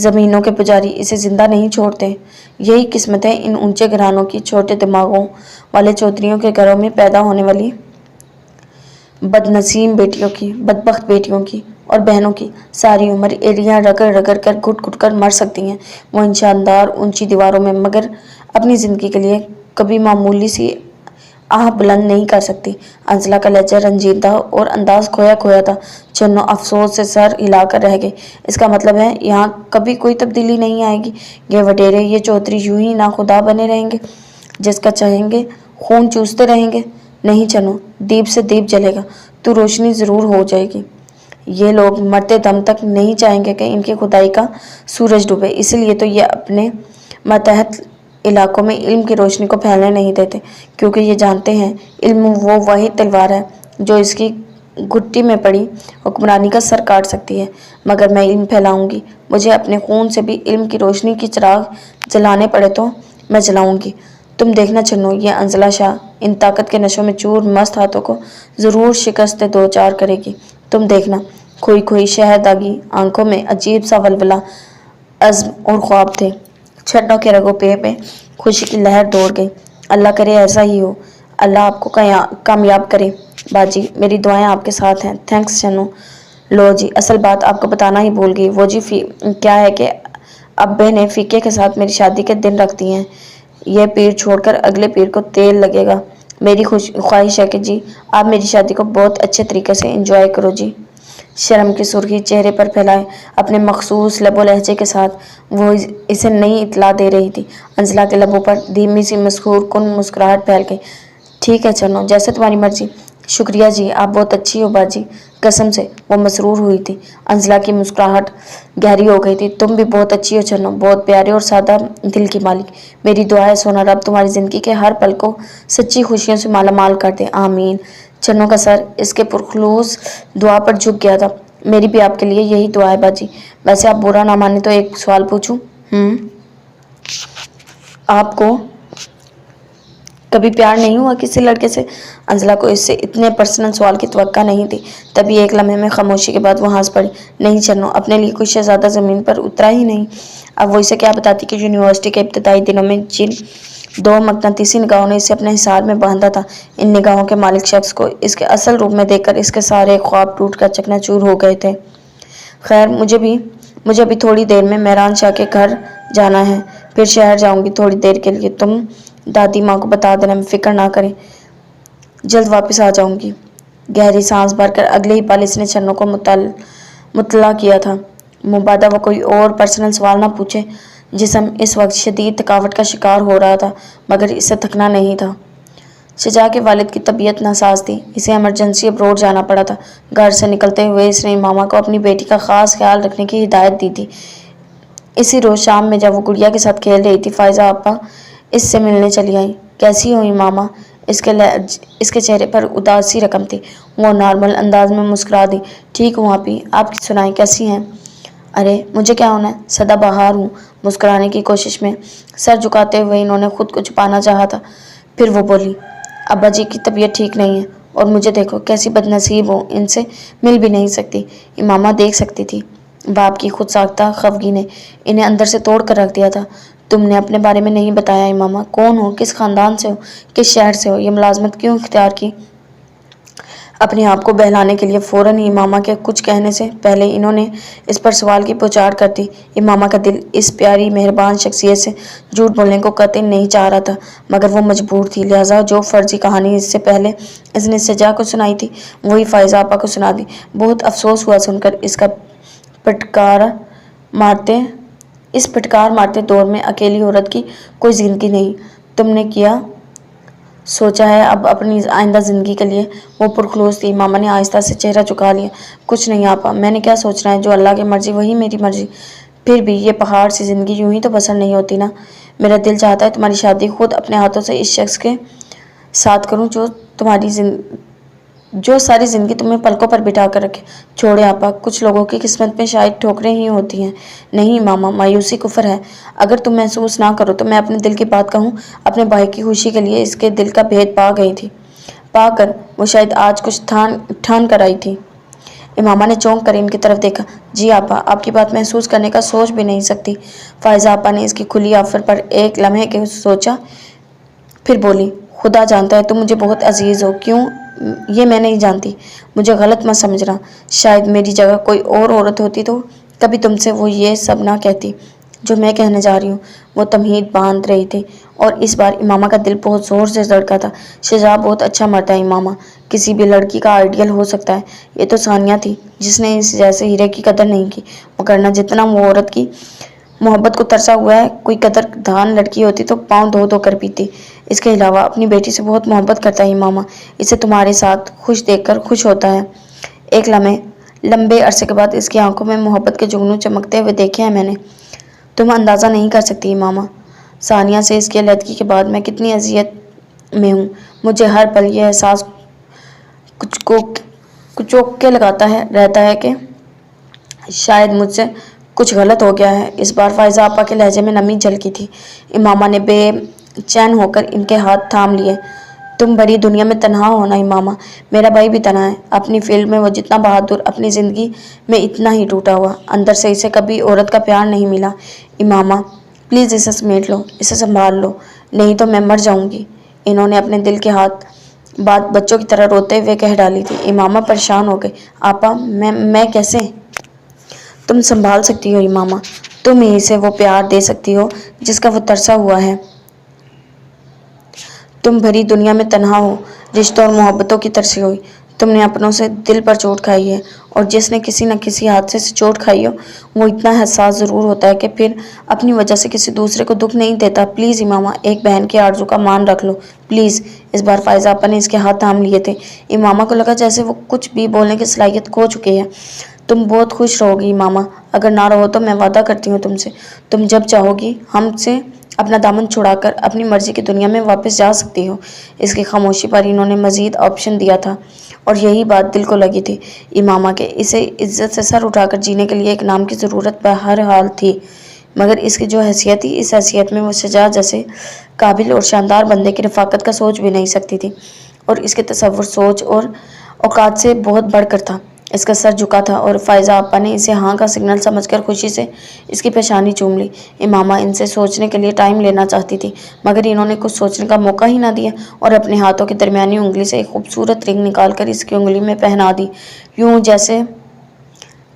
زمینوں کے پجاری اسے زندہ نہیں چھوڑتے۔ یہی قسمت ہے ان اونچے گھرانوں کی، چھوٹے دماغوں والے چودھریوں کے گھروں میں پیدا ہونے والی بدنصیب بیٹیوں کی، بدبخت بیٹیوں کی اور بہنوں کی۔ ساری عمر ایڑیاں رگڑ رگڑ کر، گھٹ گھٹ کر مر سکتی ہیں وہ ان شاندار اونچی دیواروں میں، مگر اپنی زندگی کے لیے کبھی معمولی سی آہ بلند نہیں کر سکتی۔ انزلہ کا لہجہ رنجیدہ اور انداز کھویا کھویا تھا۔ چنو افسوس سے سر ہلا کر رہ گئی۔ اس کا مطلب ہے یہاں کبھی کوئی تبدیلی نہیں آئے گی؟ یہ وڈیرے، یہ چودھری یوں ہی ناخدا بنے رہیں گے، جس کا چاہیں گے خون چوستے رہیں گے؟ نہیں چنو، دیپ سے دیپ جلے گا تو روشنی ضرور ہو جائے گی۔ یہ لوگ مرتے دم تک نہیں چاہیں گے کہ ان کی خدائی کا سورج ڈوبے، اسی لیے تو یہ اپنے ماتحت علاقوں میں علم کی روشنی کو پھیلنے نہیں دیتے، کیونکہ یہ جانتے ہیں علم وہ واحد تلوار ہے جو اس کی گھٹی میں پڑی حکمرانی کا سر کاٹ سکتی ہے۔ مگر میں علم پھیلاؤں گی، مجھے اپنے خون سے بھی علم کی روشنی کی چراغ جلانے پڑے تو میں جلاؤں گی۔ تم دیکھنا چنو، یہ انزلہ شاہ ان طاقت کے نشوں میں چور مست ہاتھوں کو ضرور شکست دو چار کرے گی۔ تم دیکھنا۔ کھوئی کھوئی شہداگی آنکھوں میں عجیب سا ولولہ عزم اور خواب تھے۔ چنو کے رگوں پہ خوشی کی لہر دوڑ گئی۔ اللہ کرے ایسا ہی ہو، اللہ آپ کو کامیاب کرے باجی، میری دعائیں آپ کے ساتھ ہیں۔ تھینکس چنو۔ لو جی، اصل بات آپ کو بتانا ہی بھول گئی، وہ جی کیا ہے کہ ابے نے فقے کے ساتھ میری شادی کے دن رکھ دیے ہیں۔ یہ پیر چھوڑ کر اگلے پیر کو تیل لگے گا۔ میری خواہش ہے کہ جی آپ میری شادی کو بہت اچھے طریقے سے انجوائے کرو جی۔ شرم کی سرخی چہرے پر پھیلائے اپنے مخصوص لب و لہجے کے ساتھ وہ اسے نئی اطلاع دے رہی تھی۔ انزلہ کے لبوں پر دھیمی سی مسحور کن مسکراہٹ پھیل گئی۔ ٹھیک ہے چنو، جیسے تمہاری مرضی۔ شکریہ جی، آپ بہت اچھی ہو باجی، قسم سے۔ وہ مسرور ہوئی تھی۔ انزلہ کی مسکراہٹ گہری ہو گئی تھی۔ تم بھی بہت اچھی ہو چنو، بہت پیارے اور سادہ دل کی مالک۔ میری دعا ہے سونا رب تمہاری زندگی کے ہر پل کو سچی خوشیوں سے مالا مال کر دے، آمین۔ چنو کا سر اس کے پرخلوص دعا پر جھک گیا تھا۔ میری بھی آپ کے لیے یہی دعا ہے باجی۔ ویسے آپ برا نہ مانے تو ایک سوال پوچھوں؟ آپ کو کبھی پیار نہیں ہوا کسی لڑکے سے؟ انزلہ کو اس سے اتنے پرسنل سوال کی توقع نہیں تھی، تبھی ایک لمحے میں خاموشی کے بعد وہ ہنس پڑی۔ نہیں چنو، اپنے لیے کوئی شہزادہ زمین پر اترا ہی نہیں۔ اب وہ اسے کیا بتاتی کہ یونیورسٹی کے ابتدائی دنوں میں جن دو مقناطیسی نگاہوں نے اسے اپنے حصار میں باندھا تھا، ان نگاہوں کے مالک شخص کو اس کے اصل روپ میں دیکھ کر اس کے سارے خواب ٹوٹ کر چکنا چور ہو گئے تھے۔ خیر، مجھے ابھی تھوڑی دیر میں مہران شاہ کے گھر جانا ہے، پھر شہر جاؤں گی تھوڑی دیر کے لیے۔ تم دادی ماں کو بتا دینا، فکر نہ کریں، جلد واپس آ جاؤں گی۔ گہری سانس بھر کر اگلے ہی پل اس نے چنو کو مطلع کیا تھا، مبادا وہ کوئی اور پرسنل سوال نہ پوچھے۔ جسم اس وقت شدید تھکاوٹ کا شکار ہو رہا تھا، مگر اسے تھکنا نہیں تھا۔ شجاع کے والد کی طبیعت ناساز تھی، اسے ایمرجنسی ابروڈ جانا پڑا تھا۔ گھر سے نکلتے ہوئے اس نے امامہ کو اپنی بیٹی کا خاص خیال رکھنے کی ہدایت دی تھی۔ اسی روز شام میں جب وہ گڑیا کے ساتھ کھیل رہی تھی، فائزہ آپا اس سے ملنے چلی آئیں۔ کیسی ہو امامہ؟ اس کے چہرے پر اداسی رقم تھی۔ وہ نارمل انداز میں مسکرا دی۔ ٹھیک ہوں آپی، آپ سنائیں کیسی ہیں؟ ارے مجھے کیا ہونا ہے، سدا بہار ہوں۔ مسکرانے کی کوشش میں سر جھکاتے ہوئے انہوں نے خود کو چھپانا چاہا تھا، پھر وہ بولی، ابا جی کی طبیعت ٹھیک نہیں ہے، اور مجھے دیکھو کیسی بدنصیب ہو، ان سے مل بھی نہیں سکتی۔ امامہ دیکھ سکتی تھی، باپ کی خود ساختہ خفگی نے انہیں اندر سے توڑ کر رکھ دیا تھا۔ تم نے اپنے بارے میں نہیں بتایا امامہ، کون ہو، کس خاندان سے ہو، کس شہر سے ہو، یہ ملازمت کیوں اختیار کی؟ اپنے آپ کو بہلانے کے لیے فوراً ہی امامہ کے کچھ کہنے سے پہلے انہوں نے اس پر سوال کی بوچھاڑ کر دی۔ امامہ کا دل اس پیاری مہربان شخصیت سے جھوٹ بولنے کو قطعی نہیں چاہ رہا تھا، مگر وہ مجبور تھی، لہٰذا جو فرضی کہانی اس سے پہلے اس نے شجاع کو سنائی تھی وہی فائزہ آپا کو سنا دی۔ بہت افسوس ہوا سن کر، اس پھٹکار مارتے دور میں اکیلی عورت کی کوئی زندگی نہیں۔ تم نے کیا سوچا ہے اب اپنی آئندہ زندگی کے لیے؟ وہ پرخلوص تھی۔ امامہ نے آہستہ سے چہرہ جھکا لیا۔ کچھ نہیں آپا، میں نے کیا سوچنا ہے، جو اللہ کی مرضی وہی میری مرضی۔ پھر بھی یہ پہاڑ سی زندگی یوں ہی تو بسر نہیں ہوتی نا۔ میرا دل چاہتا ہے تمہاری شادی خود اپنے ہاتھوں سے اس شخص کے ساتھ کروں جو ساری زندگی تمہیں پلکوں پر بٹھا کر رکھے۔ چھوڑے آپا، کچھ لوگوں کی قسمت میں شاید ٹھوکریں ہی ہوتی ہیں۔ نہیں امامہ، مایوسی کفر ہے۔ اگر تم محسوس نہ کرو تو میں اپنے دل کی بات کہوں، اپنے بھائی کی خوشی کے لیے اس کے دل کا بھید پا گئی تھی، پا کر وہ شاید آج کچھ ٹھان کر آئی تھی۔ امامہ نے چونک کر ان کی طرف دیکھا۔ جی آپا، آپ کی بات محسوس کرنے کا سوچ بھی نہیں سکتی۔ فائزہ آپا نے اس کی کھلی آفر پر ایک لمحے کے سوچا، پھر بولی، خدا جانتا ہے تم مجھے بہت عزیز ہو، کیوں یہ میں نہیں جانتی، مجھے غلط مت سمجھنا، شاید میری جگہ کوئی اور عورت ہوتی تو کبھی تم سے وہ یہ سب نہ کہتی جو میں کہنے جا رہی ہوں۔ وہ تمہید باندھ رہی تھی اور اس بار امامہ کا دل بہت زور سے دھڑکا تھا۔ شجاع بہت اچھا مرد ہے امامہ، کسی بھی لڑکی کا آئیڈیل ہو سکتا ہے۔ یہ تو ثانیہ تھی جس نے اس جیسے ہیرے کی قدر نہیں کی، وگرنہ جتنا وہ عورت کی محبت کو ترسا ہوا ہے، کوئی قدر دان لڑکی ہوتی تو پاؤں دھو دھو کر پیتی۔ اس کے علاوہ اپنی بیٹی سے بہت محبت کرتا ہے امامہ، اسے تمہارے ساتھ خوش دیکھ کر خوش ہوتا ہے۔ ایک لمبے عرصے کے بعد اس کی آنکھوں میں محبت کے جگنو چمکتے ہوئے دیکھے ہیں میں نے، تم اندازہ نہیں کر سکتی امامہ، ثانیہ سے اس کی علیحدگی کے بعد میں کتنی اذیت میں ہوں۔ مجھے ہر پل یہ احساس کچوک کے لگاتا رہتا ہے کہ شاید مجھ سے کچھ غلط ہو گیا ہے۔ اس بار فائزہ آپا کے لہجے میں نمی جھلکی تھی۔ امامہ نے بے چین ہو کر ان کے ہاتھ تھام لیے۔ تم بڑی دنیا میں تنہا ہونا امامہ، میرا بھائی بھی تنہا ہے، اپنی فیلڈ میں وہ جتنا بہادر، اپنی زندگی میں اتنا ہی ٹوٹا ہوا، اندر سے اسے کبھی عورت کا پیار نہیں ملا۔ امامہ پلیز اسے سمیٹ لو، اسے سنبھال لو، نہیں تو میں مر جاؤں گی۔ انہوں نے اپنے دل کے بات بچوں کی طرح روتے ہوئے کہہ ڈالی تھی۔ امامہ پریشان ہو گئی۔ آپا میں کیسے؟ تم سنبھال سکتی ہو امامہ، تم ہی اسے وہ پیار دے سکتی ہو جس کا وہ ترسا ہوا ہے۔ تم بھری دنیا میں تنہا ہو، رشتوں اور محبتوں کی ترسی ہوئی، تم نے اپنوں سے دل پر چوٹ کھائی ہے، اور جس نے کسی نہ کسی حادثے سے چوٹ کھائی ہو وہ اتنا حساس ضرور ہوتا ہے کہ پھر اپنی وجہ سے کسی دوسرے کو دکھ نہیں دیتا۔ پلیز امامہ، ایک بہن کی آرزو کا مان رکھ لو پلیز۔ اس بار فائزہ آپا نے اس کے ہاتھ تھام لیے تھے۔ امامہ کو لگا جیسے وہ کچھ بھی بولنے کی صلاحیت کھو چکی ہے۔ تم بہت خوش رہو گی امامہ، اگر نہ رہو تو میں وعدہ کرتی ہوں تم سے، تم جب چاہو گی ہم سے اپنا دامن چھڑا کر اپنی مرضی کی دنیا میں واپس جا سکتی ہو۔ اس کی خاموشی پر انہوں نے مزید آپشن دیا تھا، اور یہی بات دل کو لگی تھی امامہ کے، اسے عزت سے سر اٹھا کر جینے کے لیے ایک نام کی ضرورت بہر حال تھی، مگر اس کی جو حیثیت تھی، اس حیثیت میں وہ شجاع جیسے قابل اور شاندار بندے کی رفاقت کا سوچ بھی نہیں سکتی تھی، اور اس کے تصور سوچ اور اوقات سے بہت بڑھ کر تھا۔ اس کا سر جھکا تھا اور فائزہ آپا نے اسے ہاں کا سگنل سمجھ کر خوشی سے اس کی پیشانی چوم لی۔ امامہ ان سے سوچنے کے لیے ٹائم لینا چاہتی تھی، مگر انہوں نے کچھ سوچنے کا موقع ہی نہ دیا، اور اپنے ہاتھوں کی درمیانی انگلی سے ایک خوبصورت رنگ نکال کر اس کی انگلی میں پہنا دی، یوں جیسے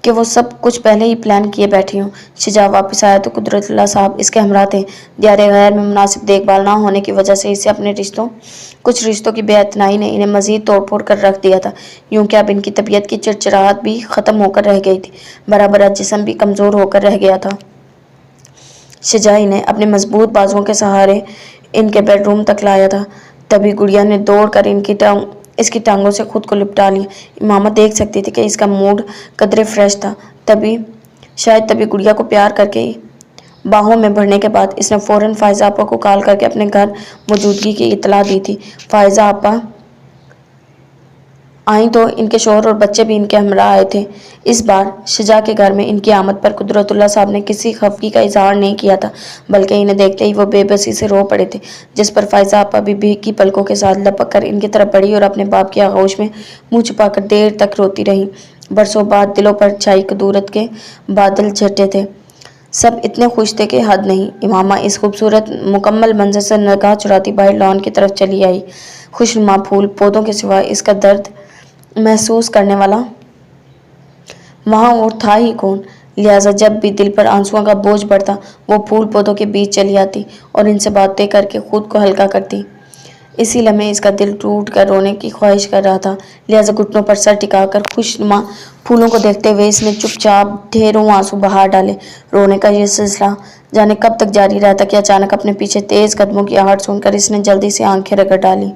کہ وہ سب کچھ پہلے ہی پلان کیے بیٹھی ہوں۔ شجاع واپس آیا تو قدرت اللہ صاحب اس کے ہمراہ تھے۔ دیار غیر میں مناسب دیکھ بھال نہ ہونے کی وجہ سے اسے اپنے کچھ رشتوں کی بے اعتنائی نے انہیں مزید توڑ پھوڑ کر رکھ دیا تھا، یوں کہ اب ان کی طبیعت کی چڑچڑاہٹ بھی ختم ہو کر رہ گئی تھی، بھرا بھرا جسم بھی کمزور ہو کر رہ گیا تھا۔ شجاع انہیں اپنے مضبوط بازوؤں کے سہارے ان کے بیڈ روم تک لایا تھا، تبھی گڑیا نے دوڑ کر اس کی ٹانگوں سے خود کو لپٹا لیا۔ امامہ دیکھ سکتی تھی کہ اس کا موڈ قدرے فریش تھا، شاید تبھی گڑیا کو پیار کر کے باہوں میں بھرنے کے بعد اس نے فوراً فائزہ آپا کو کال کر کے اپنے گھر موجودگی کی اطلاع دی تھی۔ فائزہ آپا آئیں تو ان کے شوہر اور بچے بھی ان کے ہمراہ آئے تھے۔ اس بار شجاع کے گھر میں ان کی آمد پر قدرت اللہ صاحب نے کسی خفگی کا اظہار نہیں کیا تھا، بلکہ انہیں دیکھتے ہی وہ بے بسی سے رو پڑے تھے، جس پر فائزہ آپا بھی بھیگی پلکوں کے ساتھ لپک کر ان کی طرف بڑھی اور اپنے باپ کی آغوش میں منہ چھپا کر دیر تک روتی رہی۔ برسوں بعد دلوں پر چھائی کدورت کے بادل چھٹے تھے، سب اتنے خوش تھے کہ حد نہیں۔ امامہ اس خوبصورت مکمل منظر سے نگاہ چراتی باہر لان کی طرف چلی آئی۔ خوشنما پھول پودوں کے سوا اس کا درد محسوس کرنے والا وہاں اور تھا ہی کون، لہٰذا جب بھی دل پر آنسوؤں کا بوجھ بڑھتا وہ پھول پودوں کے بیچ چلی آتی اور ان سے باتیں کر کے خود کو ہلکا کرتی۔ اسی لمحے اس کا دل ٹوٹ کر رونے کی خواہش کر رہا تھا، لہٰذا گھٹنوں پر سر ٹکا کر خوشنما پھولوں کو دیکھتے ہوئے اس نے چپ چاپ ڈھیروں آنسو بہا ڈالے۔ رونے کا یہ سلسلہ جانے کب تک جاری رہتا کہ اچانک اپنے پیچھے تیز قدموں کی آہٹ سن کر اس نے جلدی سے آنکھیں رگڑ ڈالی۔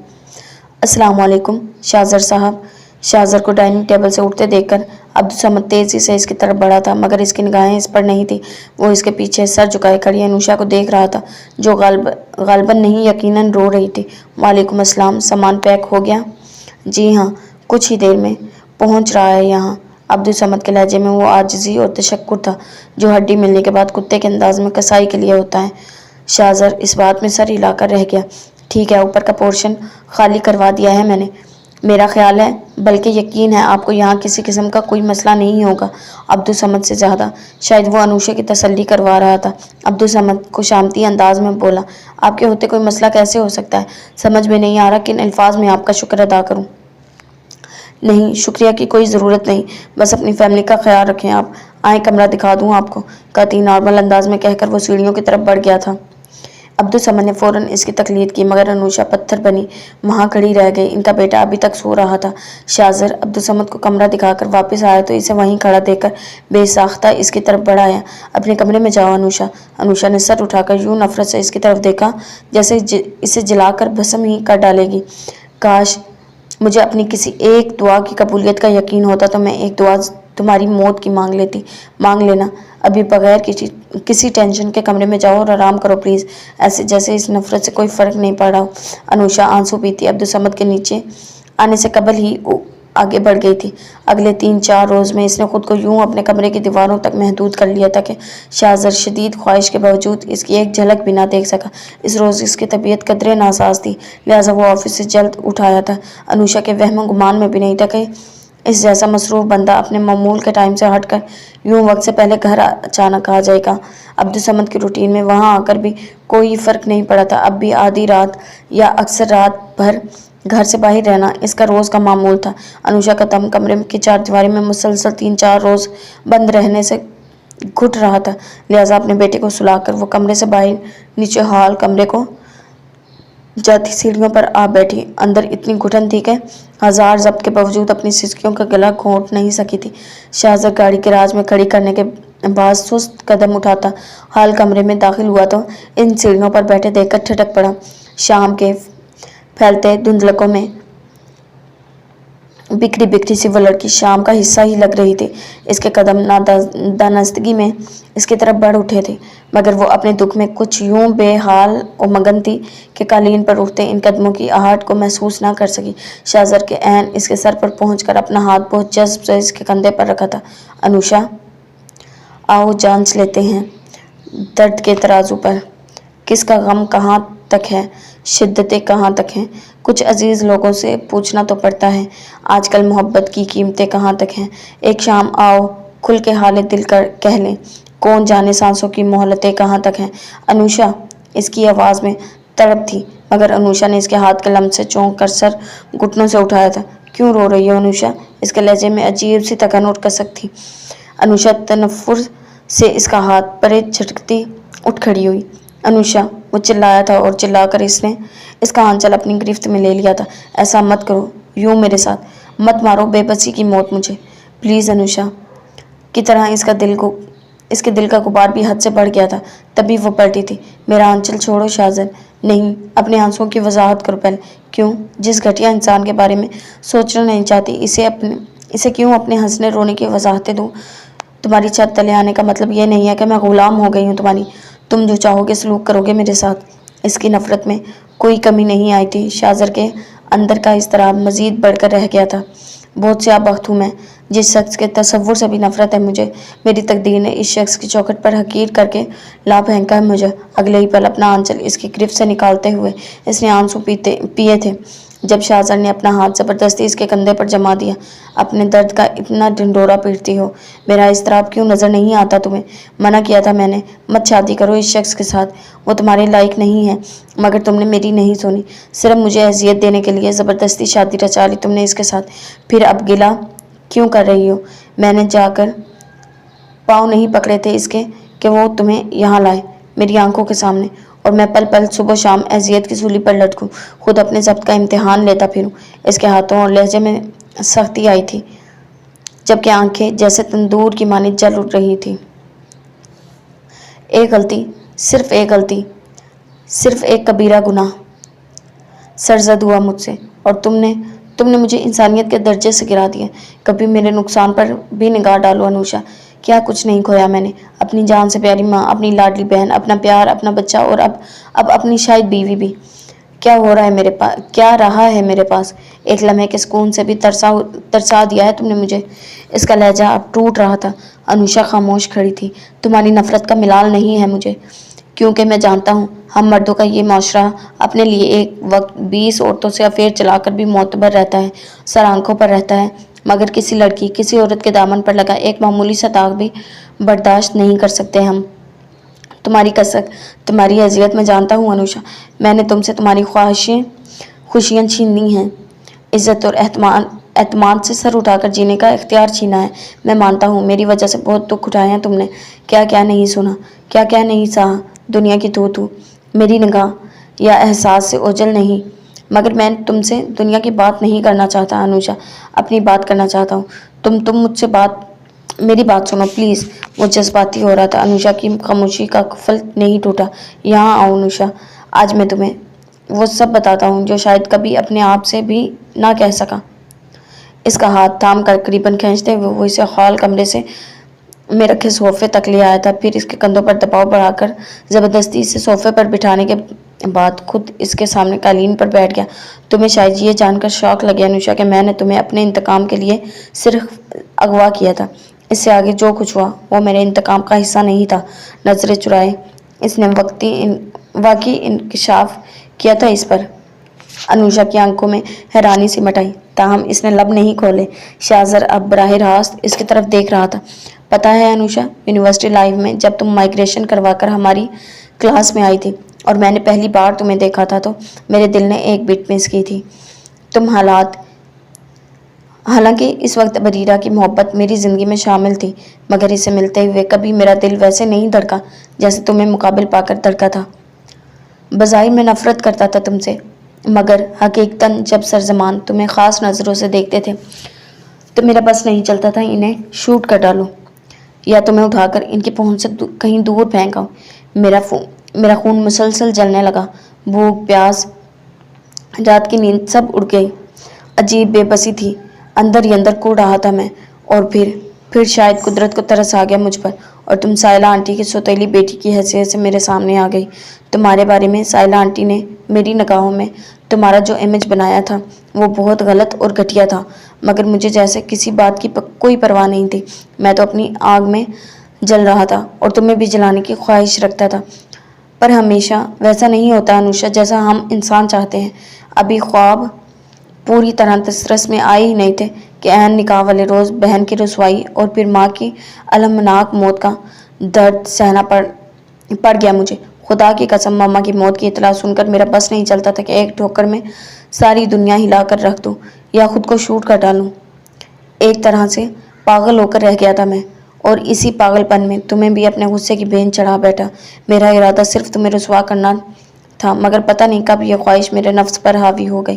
السلام علیکم شاہزر صاحب۔ شاہزر کو ڈائننگ ٹیبل سے اٹھتے دیکھ کر عبدالصمد تیزی سے اس کی طرف بڑھا تھا، مگر اس کی نگاہیں اس پر نہیں تھی۔ وہ اس کے پیچھے سر جھکائے کھڑی انوشا کو دیکھ رہا تھا، جو غالباً نہیں یقیناً رو رہی تھی۔ وعلیکم السلام، سامان پیک ہو گیا؟ جی ہاں، کچھ ہی دیر میں پہنچ رہا ہے یہاں۔ عبدالصمد کے لہجے میں وہ عاجزی اور تشکر تھا جو ہڈی ملنے کے بعد کتے کے انداز میں کسائی کے لیے ہوتا ہے۔ شاہزر اس بات میں سر ہلا کر رہ گیا۔ ٹھیک ہے، اوپر کا پورشن خالی کروا دیا ہے میں نے، میرا خیال ہے بلکہ یقین ہے آپ کو یہاں کسی قسم کا کوئی مسئلہ نہیں ہوگا۔ عبدالصمد سے زیادہ شاید وہ انوشا کی تسلی کروا رہا تھا۔ عبدالصمد خوشامدی انداز میں بولا، آپ کے ہوتے کوئی مسئلہ کیسے ہو سکتا ہے؟ سمجھ میں نہیں آ رہا کن الفاظ میں آپ کا شکر ادا کروں۔ نہیں، شکریہ کی کوئی ضرورت نہیں، بس اپنی فیملی کا خیال رکھیں آپ۔ آئیں کمرہ دکھا دوں آپ کو، قطعی نارمل انداز میں کہہ کر وہ سیڑھیوں کی طرف بڑھ گیا تھا۔ عبدالصمد نے فوراً اس کی تقلید کی، مگر انوشا پتھر بنی وہاں کھڑی رہ گئی۔ ان کا بیٹا ابھی تک سو رہا تھا۔ شاہزر عبدالصمد کو کمرہ دکھا کر واپس آیا تو اسے وہیں کھڑا دیکھ کر بے ساختہ اس کی طرف بڑھ آیا۔ اپنے کمرے میں جاؤ انوشا۔ انوشا نے سر اٹھا کر یوں نفرت سے اس کی طرف دیکھا جیسے اسے جلا کر بھسم ہی کر ڈالے گی۔ کاش مجھے اپنی کسی ایک دعا کی قبولیت کا یقین ہوتا تو میں ایک دعا تمہاری موت کی مانگ لیتی۔ مانگ لینا۔ ابھی بغیر کسی ٹینشن کے کمرے میں جاؤ اور آرام کرو پلیز، ایسے جیسے اس نفرت سے کوئی فرق نہیں پڑ رہا ہو۔ انوشا آنسو پیتی عبدالصمد کے نیچے آنے سے قبل ہی آگے بڑھ گئی تھی۔ اگلے 3-4 روز میں اس نے خود کو یوں اپنے کمرے کی دیواروں تک محدود کر لیا تھا کہ شاہزر شدید خواہش کے باوجود اس کی ایک جھلک بھی نہ دیکھ سکا۔ اس روز اس کی طبیعت قدرے ناساز تھی، لہٰذا وہ آفس سے جلد اٹھ آیا تھا۔ انوشا کے وہم و گمان میں بھی نہیں تھا کہ اس جیسا مصروف بندہ اپنے معمول کے ٹائم سے ہٹ کر یوں وقت سے پہلے گھر اچانک آ جائے گا۔ عبدالصمد کی روٹین میں وہاں آ کر بھی کوئی فرق نہیں پڑا تھا۔ اب بھی آدھی رات یا اکثر رات بھر گھر سے باہر رہنا اس کا روز کا معمول تھا۔ انوشا کا دم کمرے کی چہاردیواری میں مسلسل 3-4 روز بند رہنے سے گھٹ رہا تھا، لہٰذا اپنے بیٹے کو سلا کر وہ کمرے سے باہر نیچے ہال کمرے کو جاتی سیڑھیوں پر آ بیٹھی۔ اندر اتنی گھٹن تھی کہ ہزار ضبط کے باوجود اپنی سسکیوں کا گلا گھونٹ نہیں سکی تھی۔ شاہزر گاڑی گراج میں کھڑی کرنے کے بعد سست قدم اٹھاتا ہال کمرے میں داخل ہوا تو ان سیڑھیوں پر بیٹھے دیکھ کر ٹھٹک پڑا۔ شام کے پھیلتے دھندلکوں میں بکھری بکھری سی وہ لڑکی شام کا حصہ ہی لگ رہی تھی۔ اس کے قدم نادانستگی میں اس کی طرف بڑھ اٹھے تھے، مگر وہ اپنے دکھ میں کچھ یوں بے حال و مگن تھی کہ قالین پر اٹھتے ان قدموں کی آہٹ کو محسوس نہ کر سکی۔ شاہزر کے عین اس کے سر پر پہنچ کر اپنا ہاتھ بہت جذب سے اس کے کندھے پر رکھا تھا۔ انوشا، آؤ جانچ لیتے ہیں درد کے ترازو پر، کس کا غم کہاں تک ہے، شدتیں کہاں تک ہیں۔ کچھ عزیز لوگوں سے پوچھنا تو پڑتا ہے آج کل محبت کی قیمتیں کہاں تک ہیں۔ ایک شام آؤ کھل کے حال دل کہہ لیں، کون جانے سانسوں کی مہلتیں کہاں تک ہیں۔ انوشا، اس کی آواز میں تڑپ تھی، مگر انوشا نے اس کے ہاتھ کے لمس سے چونک کر سر گھٹنوں سے اٹھایا تھا۔ کیوں رو رہی ہو انوشا؟ اس کے لہجے میں عجیب سی تکن اور کسک تھی۔ انوشا تنفر سے اس کا ہاتھ پرے جھٹکتی اٹھ کھڑی ہوئی۔ انوشا، وہ چلایا تھا اور چلا کر اس نے اس کا آنچل اپنی گرفت میں لے لیا تھا۔ ایسا مت کرو یوں میرے ساتھ، مت مارو بے بسی کی موت مجھے پلیز۔ انوشا کی طرح اس کے دل کا غبار بھی حد سے بڑھ گیا تھا، تبھی وہ پلٹی تھی۔ میرا آنچل چھوڑو شاہزر۔ نہیں، اپنے آنسوؤں کی وضاحت کرو پہلے۔ کیوں؟ جس گھٹیا انسان کے بارے میں سوچنا نہیں چاہتی اسے کیوں اپنے ہنسنے رونے کی وضاحتیں دوں؟ تمہاری چھت تلے آنے کا مطلب یہ نہیں ہے کہ میں غلام ہو گئی ہوں تمہاری، تم جو چاہو گے سلوک کرو گے میرے ساتھ۔ اس کی نفرت میں کوئی کمی نہیں آئی تھی۔ شاہزر کے اندر کا اضطراب مزید بڑھ کر رہ گیا تھا۔ بہت سیاہ بخت ہوں میں، جس شخص کے تصور سے بھی نفرت ہے مجھے، میری تقدیر نے اس شخص کی چوکھٹ پر حقیر کر کے لا پھینکا ہے مجھے۔ اگلے ہی پل اپنا آنچل اس کی گرفت سے نکالتے ہوئے اس نے آنسو پیے تھے جب شاہزر نے اپنا ہاتھ زبردستی اس کے کندھے پر جما دیا۔ اپنے درد کا اتنا ڈھنڈورا پیٹتی ہو، میرا اضطراب کیوں نظر نہیں آتا تمہیں؟ منع کیا تھا میں نے، مت شادی کرو اس شخص کے ساتھ، وہ تمہارے لائق نہیں ہے، مگر تم نے میری نہیں سنی۔ صرف مجھے اذیت دینے کے لیے زبردستی شادی رچا لی تم نے اس کے ساتھ۔ پھر اب گلہ کیوں کر رہی ہو؟ میں نے جا کر پاؤں نہیں پکڑے تھے اس کے کہ وہ تمہیں یہاں لائے میری آنکھوں کے سامنے، اور میں پل پل صبح شام اذیت کی سولی پر لٹکوں، خود اپنے ضبط کا امتحان لیتا پھروں۔ اس کے ہاتھوں اور لہجے میں سختی آئی تھی، جبکہ آنکھیں جیسے تندور کی مانند جل اٹھ رہی تھی۔ ایک غلطی، صرف ایک غلطی، صرف ایک کبیرہ گناہ سرزد ہوا مجھ سے، اور تم نے مجھے انسانیت کے درجے سے گرا دیا۔ کبھی میرے نقصان پر بھی نگاہ ڈالو انوشا، کیا کچھ نہیں کھویا میں نے؟ اپنی جان سے پیاری ماں، اپنی لاڈلی بہن، اپنا پیار، اپنا بچہ، اور اب اپنی شاید بیوی بھی۔ کیا رہا ہے میرے پاس؟ ایک لمحے کے سکون سے بھی ترسا دیا ہے تم نے مجھے۔ اس کا لہجہ اب ٹوٹ رہا تھا۔ انوشا خاموش کھڑی تھی۔ تمہاری نفرت کا ملال نہیں ہے مجھے۔ کیونکہ میں جانتا ہوں ہم مردوں کا یہ معاشرہ اپنے لیے ایک وقت 20 عورتوں سے افیئر چلا کر بھی معتبر رہتا ہے، سر آنکھوں پر رہتا ہے، مگر کسی لڑکی، کسی عورت کے دامن پر لگا ایک معمولی سا داغ بھی برداشت نہیں کر سکتے ہم۔ تمہاری کسک، تمہاری اذیت میں جانتا ہوں انوشا، میں نے تم سے تمہاری خوشیاں چھینی ہیں، عزت اور اعتماد سے سر اٹھا کر جینے کا اختیار چھینا ہے۔ میں مانتا ہوں میری وجہ سے بہت دکھ اٹھایا ہے تم نے، کیا کیا نہیں سنا، کیا کیا نہیں سہا، دنیا کی تو میری نگاہ یا احساس سے اوجھل نہیں، مگر میں تم سے دنیا کی بات نہیں کرنا چاہتا انوشا، اپنی بات کرنا چاہتا ہوں۔ تم مجھ سے میری بات سنو پلیز۔ وہ جذباتی ہو رہا تھا، انوشا کی خاموشی کا قفل نہیں ٹوٹا۔ یہاں آؤ انوشا، آج میں تمہیں وہ سب بتاتا ہوں جو شاید کبھی اپنے آپ سے بھی نہ کہہ سکا۔ اس کا ہاتھ تھام کر قریباً کھینچتے ہوئے وہ اسے ہال کمرے سے میں رکھے صوفے تک لے آیا تھا، پھر اس کے کندھوں پر دباؤ بڑھا کر زبردستی اسے صوفے پر بٹھانے کے بعد خود اس کے سامنے قالین پر بیٹھ گیا۔ تمہیں شاید یہ جان کر شوق لگے انوشا کہ میں نے تمہیں اپنے انتقام کے لیے صرف اغوا کیا تھا، اس سے آگے جو کچھ ہوا وہ میرے انتقام کا حصہ نہیں تھا۔ نظریں چرائے اس نے واقعی انکشاف کیا تھا اس پر۔ انوشا کی آنکھوں میں حیرانی سمٹ آئی، تاہم اس نے لب نہیں کھولے۔ شاہزر اب براہ راست اس کی طرف دیکھ رہا تھا۔ پتہ ہے انوشا، یونیورسٹی لائف میں جب تم مائگریشن کروا کر ہماری کلاس میں آئی تھی اور میں نے پہلی بار تمہیں دیکھا تھا تو میرے دل نے ایک بیٹ مس کی تھی۔ حالانکہ اس وقت بریرہ کی محبت میری زندگی میں شامل تھی، مگر اسے ملتے ہوئے کبھی میرا دل ویسے نہیں دھڑکا جیسے تمہیں مقابل پا کر دھڑکا تھا۔ بظاہر میں نفرت کرتا تھا تم سے، مگر حقیقتاً جب سرزمان تمہیں خاص نظروں سے دیکھتے تھے تو میرا بس نہیں چلتا تھا انہیں شوٹ کر ڈالوں یا تمہیں اٹھا کر ان کی پہنچ سے کہیں دور پھینک آؤں۔ میرا خون مسلسل جلنے لگا، بھوک، پیاس، رات کی نیند سب اڑ گئی۔ عجیب بے بسی تھی، اندر ہی اندر کوڑ رہا تھا میں۔ اور پھر شاید قدرت کو ترس آ گیا مجھ پر اور تم سائلہ آنٹی کی سوتیلی بیٹی کی حیثیت سے میرے سامنے آ گئی۔ تمہارے بارے میں سائلہ آنٹی نے میری نگاہوں میں تمہارا جو امیج بنایا تھا وہ بہت غلط اور گھٹیا تھا، مگر مجھے جیسے کسی بات کی کوئی پرواہ نہیں تھی۔ میں تو اپنی آگ میں جل رہا تھا اور تمہیں بھی جلانے کی خواہش رکھتا تھا، پر ہمیشہ ویسا نہیں ہوتا انوشا جیسا ہم انسان چاہتے ہیں۔ ابھی خواب پوری طرح دسترس میں آئے ہی نہیں تھے کہ عین نکاح والے روز بہن کی رسوائی اور پھر ماں کی المناک موت کا درد سہنا پڑ گیا مجھے۔ خدا کی قسم، ماما کی موت کی اطلاع سن کر میرا بس نہیں چلتا تھا کہ ایک ٹھوکر میں ساری دنیا ہلا کر رکھ دوں یا خود کو شوٹ کر ڈالوں۔ ایک طرح سے پاگل ہو کر رہ گیا تھا میں، اور اسی پاگل پن میں تمہیں بھی اپنے غصے کی بین چڑھا بیٹھا۔ میرا ارادہ صرف تمہیں رسوا کرنا تھا، مگر پتہ نہیں کب یہ خواہش میرے نفس پر حاوی ہو گئی۔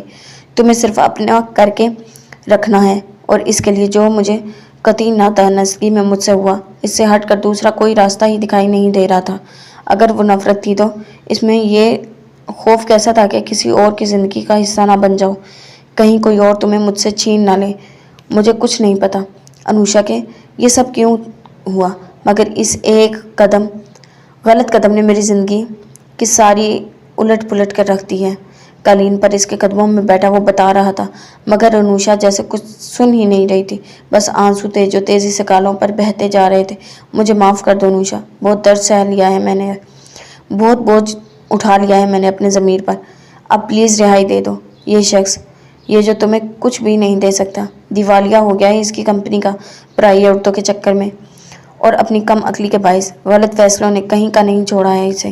تمہیں صرف اپنا کر کے رکھنا ہے، اور اس کے لیے جو مجھے قطعی ناتوانستگی میں مجھ سے ہوا، اس سے ہٹ کر دوسرا کوئی راستہ ہی دکھائی نہیں دے رہا تھا۔ اگر وہ نفرت تھی تو اس میں یہ خوف کیسا تھا کہ کسی اور کی زندگی کا حصہ نہ بن جاؤ، کہیں کوئی اور تمہیں مجھ سے چھین نہ لے۔ مجھے کچھ نہیں پتا انوشا کہ یہ سب کیوں ہوا، مگر اس ایک غلط قدم نے میری زندگی کی ساری الٹ پلٹ کر رکھ دی ہے۔ قالین پر اس کے قدموں میں بیٹھا وہ بتا رہا تھا، مگر انوشا جیسے کچھ سن ہی نہیں رہی تھی، بس آنسو تھے جو تیزی سے گالوں پر بہتے جا رہے تھے۔ مجھے معاف کر دو انوشا، بہت درد سہ لیا ہے میں نے، بہت بوجھ اٹھا لیا ہے میں نے اپنے ضمیر پر۔ اب پلیز رہائی دے دو۔ یہ شخص، یہ جو تمہیں کچھ بھی نہیں دے سکتا، دیوالیہ ہو گیا ہے اس کی کمپنی کا پرائی عورتوں کے چکر میں، اور اپنی کم عقلی کے باعث غلط فیصلوں نے کہیں کا نہیں چھوڑا ہے اسے۔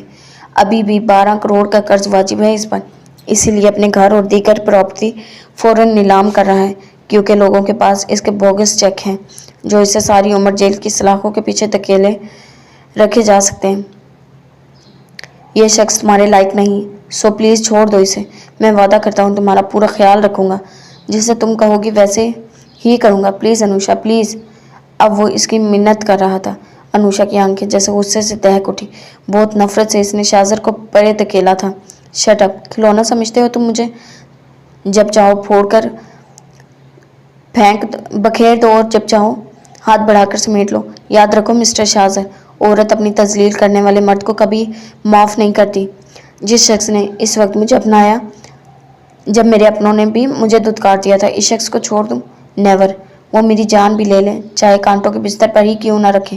ابھی بھی 12 کروڑ کا قرض واجب ہے اس پر، اسی لیے اپنے گھر اور دیگر پراپرٹی فوراً نیلام کر رہا ہے، کیونکہ لوگوں کے پاس اس کے بوگس چیک ہیں جو اسے ساری عمر جیل کی سلاخوں کے پیچھے دھکیلے رکھے جا سکتے ہیں۔ یہ شخص تمہارے لائق نہیں، سو پلیز چھوڑ دو اسے۔ میں وعدہ کرتا ہوں تمہارا پورا خیال رکھوں گا، جیسے تم کہو گی ویسے ہی کروں گا۔ Please Anusha, please. اب وہ اس کی منت کر رہا تھا۔ انوشا کی آنکھیں جیسے غصے سے دہک اٹھی، بہت نفرت سے اس نے شاہزر کو پرے دھکیلا تھا۔ شٹ اپ، کھلونا سمجھتے ہو تم مجھے؟ جب چاہو پھوڑ کر بکھیر دو اور جب چاہو ہاتھ بڑھا کر سمیٹ لو۔ یاد رکھو مسٹر شاہزر، عورت اپنی تذلیل کرنے والے مرد کو کبھی معاف نہیں کرتی۔ جس شخص نے اس وقت مجھے اپنایا جب میرے اپنوں نے بھی مجھے دھتکار دیا تھا، اس شخص کو چھوڑ دوں؟ نیور۔ وہ میری جان بھی لے لے، چاہے کانٹوں کے بستر پر ہی کیوں نہ رکھے،